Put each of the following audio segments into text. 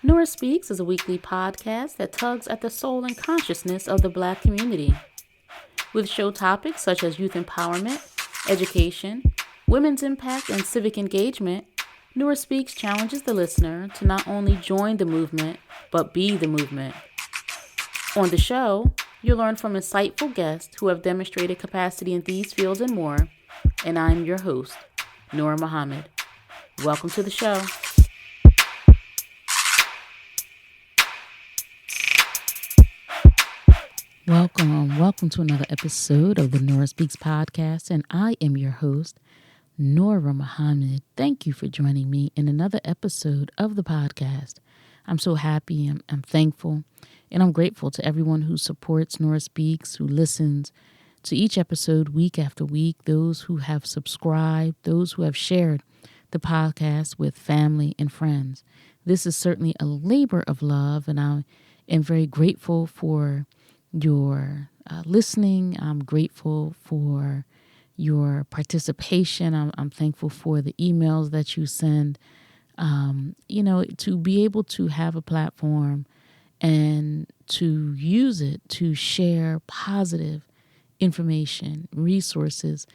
Nora Speaks is a weekly podcast that tugs at the soul and consciousness of the Black community. With show topics such as youth empowerment, education, women's impact, and civic engagement, Nora Speaks challenges the listener to not only join the movement, but be the movement. On the show, you'll learn from insightful guests who have demonstrated capacity in these fields and more, and I'm your host, Nora Muhammad. Welcome to the show. Welcome to another episode of the Nora Speaks podcast, and I am your host, Nora Muhammad. Thank you for joining me in another episode of the podcast. I'm so happy, I'm thankful, and I'm grateful to everyone who supports Nora Speaks, who listens to each episode week after week, those who have subscribed, those who have shared the podcast with family and friends. This is certainly a labor of love, and I am very grateful for your listening. I'm grateful for your participation. I'm thankful for the emails that you send. To be able to have a platform and to use it to share positive information, resources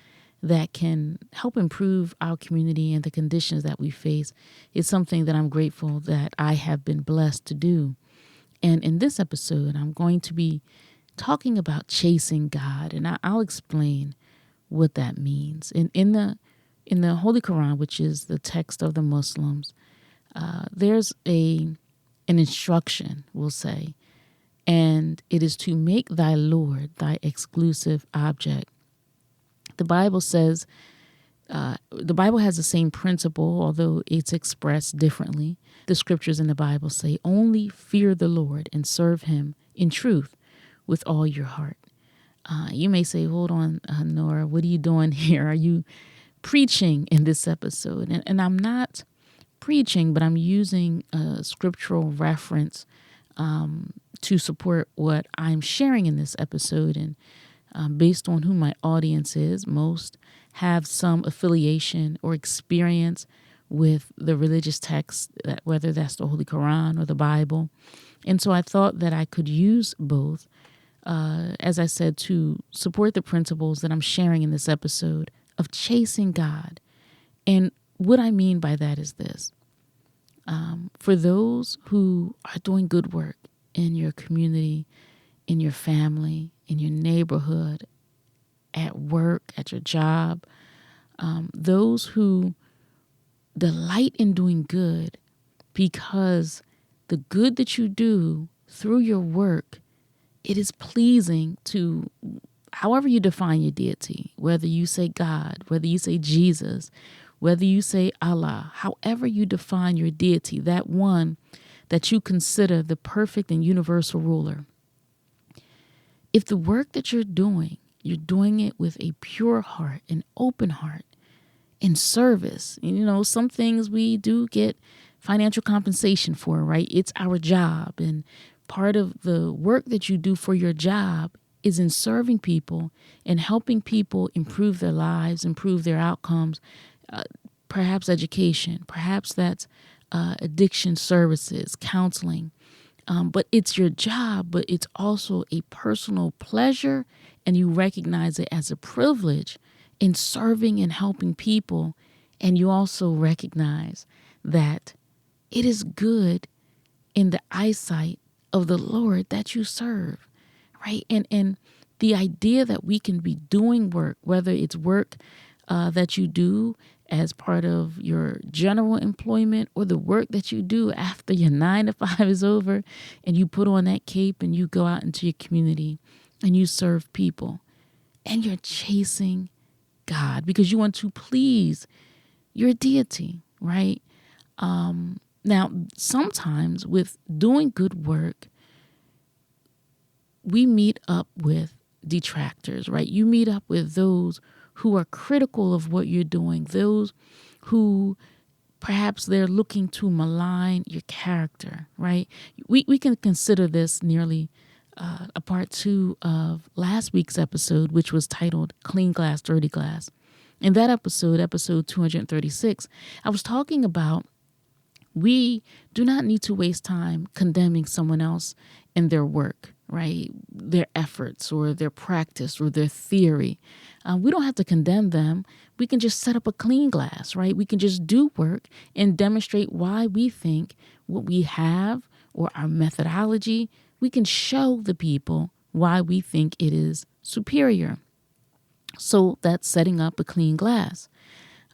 that can help improve our community and the conditions that we face is something that I'm grateful that I have been blessed to do. And in this episode, I'm going to be talking about chasing God, and I'll explain what that means. In the Holy Quran, which is the text of the Muslims, there's an instruction, we'll say, and it is to make thy Lord thy exclusive object. The Bible says, the Bible has the same principle, although it's expressed differently. The scriptures in the Bible say, only fear the Lord and serve him in truth with all your heart. You may say, hold on, Nora, what are you doing here? Are you preaching in this episode? And I'm not preaching, but I'm using a scriptural reference to support what I'm sharing in this episode. And based on who my audience is, most have some affiliation or experience with the religious text, whether that's the Holy Quran or the Bible. And so I thought that I could use both, as I said, to support the principles that I'm sharing in this episode of chasing God. And what I mean by that is this. For those who are doing good work in your community, in your family, in your neighborhood, at work, at your job, those who delight in doing good because the good that you do through your work, it is pleasing to however you define your deity, whether you say God, whether you say Jesus, whether you say Allah, however you define your deity, that one that you consider the perfect and universal ruler. If the work that you're doing it with a pure heart, an open heart, in service. And, some things we do get financial compensation for, right? It's our job. And part of the work that you do for your job is in serving people and helping people improve their lives, improve their outcomes, perhaps education, perhaps that's addiction services, counseling. But it's your job, but it's also a personal pleasure, and you recognize it as a privilege in serving and helping people. And you also recognize that it is good in the eyesight of the Lord that you serve, right? And the idea that we can be doing work, whether it's work that you do as part of your general employment or the work that you do after your 9 to 5 is over and you put on that cape and you go out into your community and you serve people and you're chasing God because you want to please your deity, right? Now, sometimes with doing good work, we meet up with detractors, right? You meet up with those who are critical of what you're doing, those who perhaps they're looking to malign your character, right? We can consider this nearly a part 2 of last week's episode, which was titled Clean Glass, Dirty Glass. In that episode 236, I was talking about We do not need to waste time condemning someone else in their work, right? Their efforts or their practice or their theory. We don't have to condemn them. We can just set up a clean glass, right? We can just do work and demonstrate why we think what we have or our methodology, we can show the people why we think it is superior. So that's setting up a clean glass.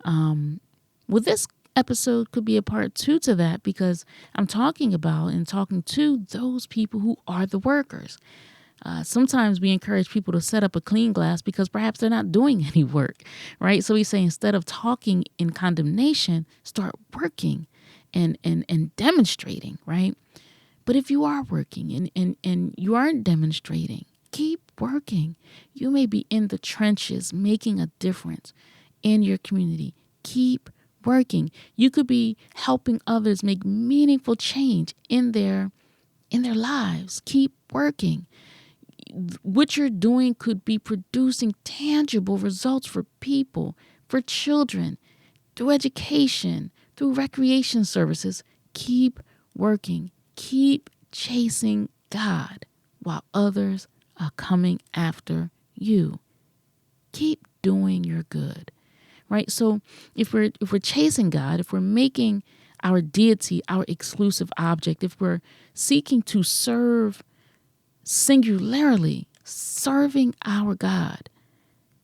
Well, this episode could be a part 2 to that, because I'm talking about and talking to those people who are the workers. Sometimes we encourage people to set up a clean glass because perhaps they're not doing any work, right? So we say, instead of talking in condemnation, start working and demonstrating, right? But if you are working and you aren't demonstrating, keep working. You may be in the trenches making a difference in your community. Keep working. You could be helping others make meaningful change in their lives. Keep working. What you're doing could be producing tangible results for people, for children, through education, through recreation services. Keep working. Keep chasing God while others are coming after you. Keep doing your good, right? So if we're chasing God, if we're making our deity our exclusive object, if we're seeking to serve singularly, serving our God,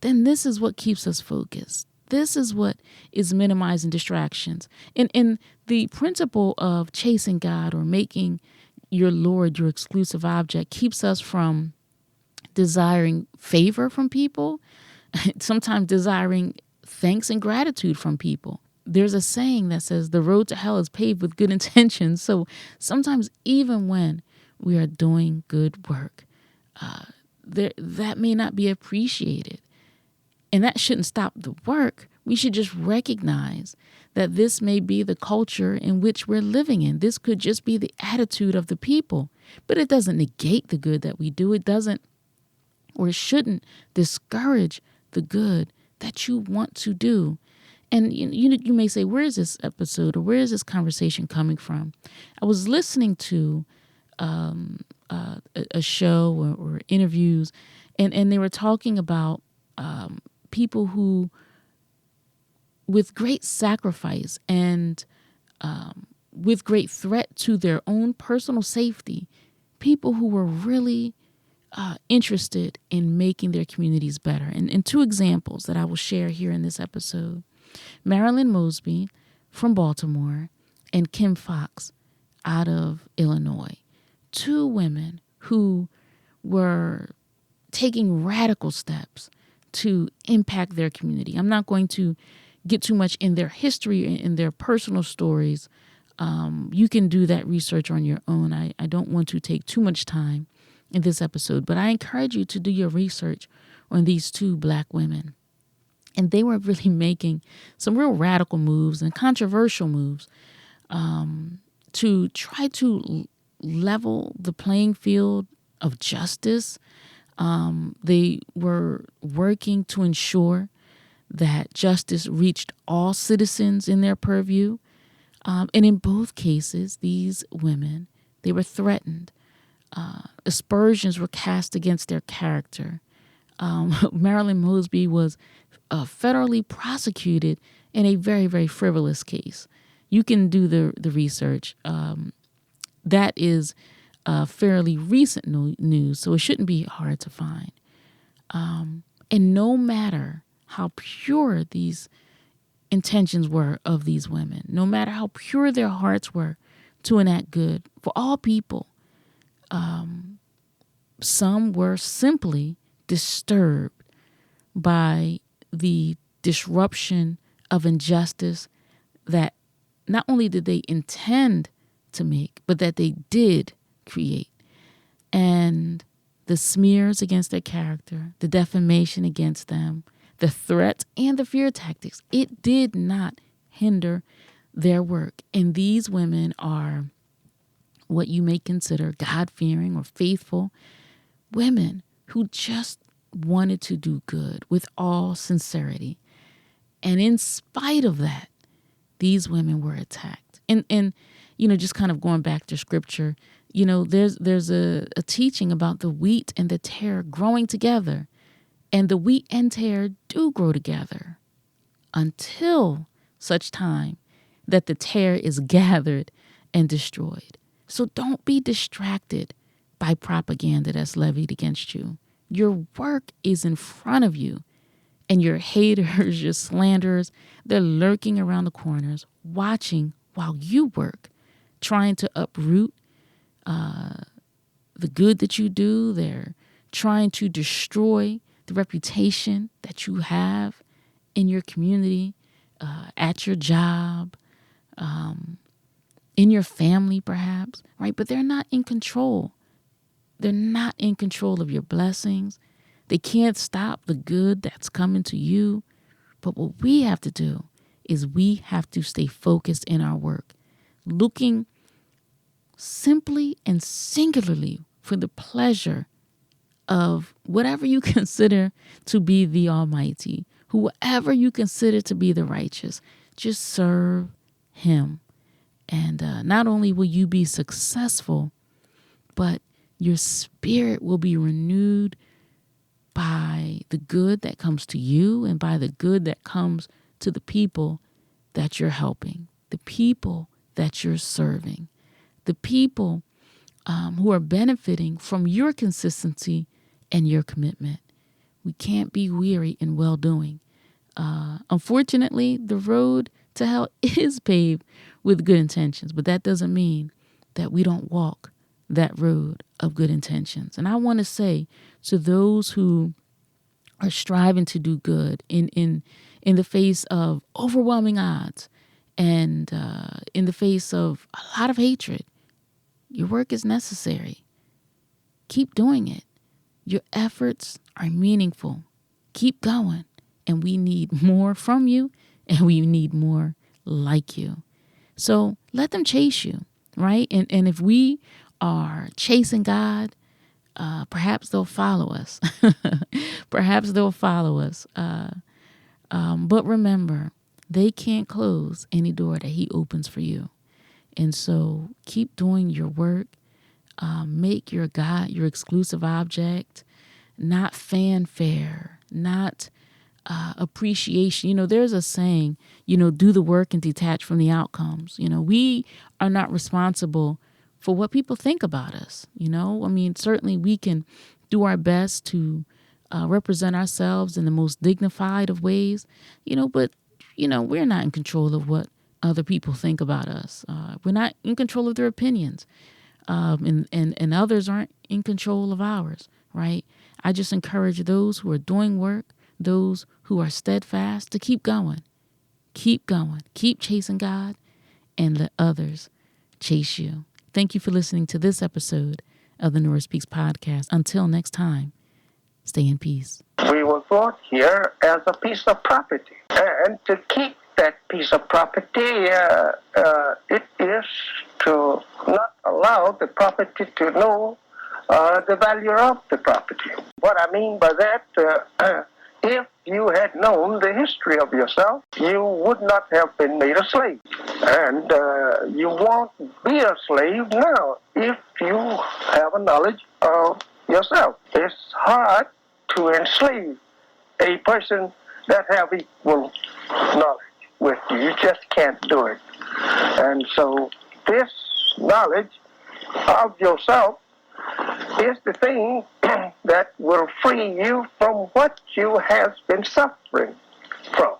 then this is what keeps us focused. This is what is minimizing distractions. And the principle of chasing God or making your Lord your exclusive object keeps us from desiring favor from people, sometimes desiring thanks and gratitude from people. There's a saying that says the road to hell is paved with good intentions. So sometimes even when we are doing good work, that may not be appreciated. And that shouldn't stop the work. We should just recognize that this may be the culture in which we're living in. This could just be the attitude of the people. But it doesn't negate the good that we do. It doesn't, or it shouldn't discourage the good that you want to do. And you may say, where is this episode or where is this conversation coming from? I was listening to a show or interviews, and they were talking about people who, with great sacrifice and with great threat to their own personal safety, people who were really interested in making their communities better. And two examples that I will share here in this episode: Marilyn Mosby from Baltimore and Kim Fox out of Illinois. Two women who were taking radical steps to impact their community. I'm not going to get too much in their history and in their personal stories. You can do that research on your own. I don't want to take too much time in this episode, but I encourage you to do your research on these two Black women. And they were really making some real radical moves and controversial moves to try to level the playing field of justice. They were working to ensure that justice reached all citizens in their purview. And in both cases, these women, they were threatened. Aspersions were cast against their character. Marilyn Mosby was federally prosecuted in a very, very frivolous case. You can do the research. That is fairly recent news, so it shouldn't be hard to find. And no matter how pure these intentions were of these women, no matter how pure their hearts were to enact good for all people, some were simply disturbed by the disruption of injustice that not only did they intend to make, but that they did create. And the smears against their character, the defamation against them, the threats and the fear tactics, it did not hinder their work. And these women are what you may consider God-fearing or faithful women who just wanted to do good with all sincerity. And in spite of that, these women were attacked. And just kind of going back to scripture, there's a teaching about the wheat and the tare growing together. And the wheat and tare do grow together until such time that the tare is gathered and destroyed. So don't be distracted by propaganda that's levied against you. Your work is in front of you, and your haters, your slanderers, they're lurking around the corners, watching while you work, trying to uproot the good that you do. They're trying to destroy the reputation that you have in your community, at your job, in your family perhaps, right? But they're not in control. They're not in control of your blessings. They can't stop the good that's coming to you. But what we have to do is we have to stay focused in our work, looking simply and singularly for the pleasure of whatever you consider to be the Almighty, whoever you consider to be the righteous. Just serve Him. And not only will you be successful, but your spirit will be renewed by the good that comes to you and by the good that comes to the people that you're helping, the people that you're serving, the people who are benefiting from your consistency and your commitment. We can't be weary in well-doing. Unfortunately, the road to hell is paved with good intentions, but that doesn't mean that we don't walk that road of good intentions. And I want to say to those who are striving to do good in the face of overwhelming odds and in the face of a lot of hatred, your work is necessary. Keep doing it. Your efforts are meaningful. Keep going. And we need more from you, and we need more like you. So let them chase you, right? And if we are chasing God, perhaps they'll follow us. Perhaps they'll follow us. But remember, they can't close any door that He opens for you. And so keep doing your work. Make your God your exclusive object, not fanfare, not appreciation. There's a saying, do the work and detach from the outcomes. We are not responsible for what people think about us. Certainly we can do our best to represent ourselves in the most dignified of ways, but, we're not in control of what other people think about us. We're not in control of their opinions. And others aren't in control of ours, right? I just encourage those who are doing work, those who are steadfast, to keep going, keep chasing God, and let others chase you. Thank you for listening to this episode of the Nora Speaks podcast. Until next time, stay in peace. We were brought here as a piece of property, and to keep that piece of property, it is to not allow the property to know the value of the property. What I mean by that, if you had known the history of yourself, you would not have been made a slave. And you won't be a slave now if you have a knowledge of yourself. It's hard to enslave a person that have equal knowledge with you. You just can't do it. And so this knowledge of yourself is the thing that will free you from what you have been suffering from.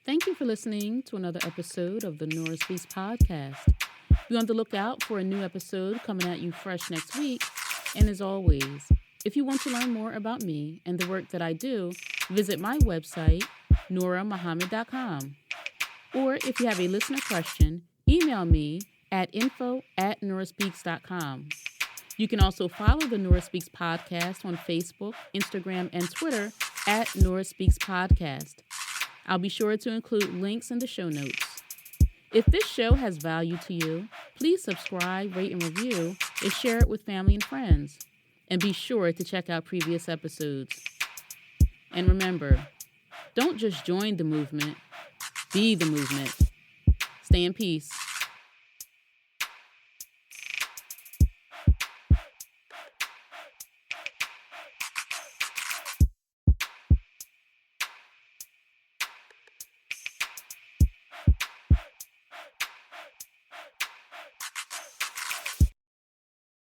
Thank you for listening to another episode of the Nora Speaks podcast. Be on the lookout for a new episode coming at you fresh next week. And as always, if you want to learn more about me and the work that I do, visit my website, noramuhammad.com. Or if you have a listener question, email me at info@noraspeaks.com. You can also follow the Nora Speaks podcast on Facebook, Instagram, and Twitter at Nora Speaks Podcast. I'll be sure to include links in the show notes. If this show has value to you, please subscribe, rate, and review, and share it with family and friends. And be sure to check out previous episodes. And remember, don't just join the movement, be the movement. Stay in peace.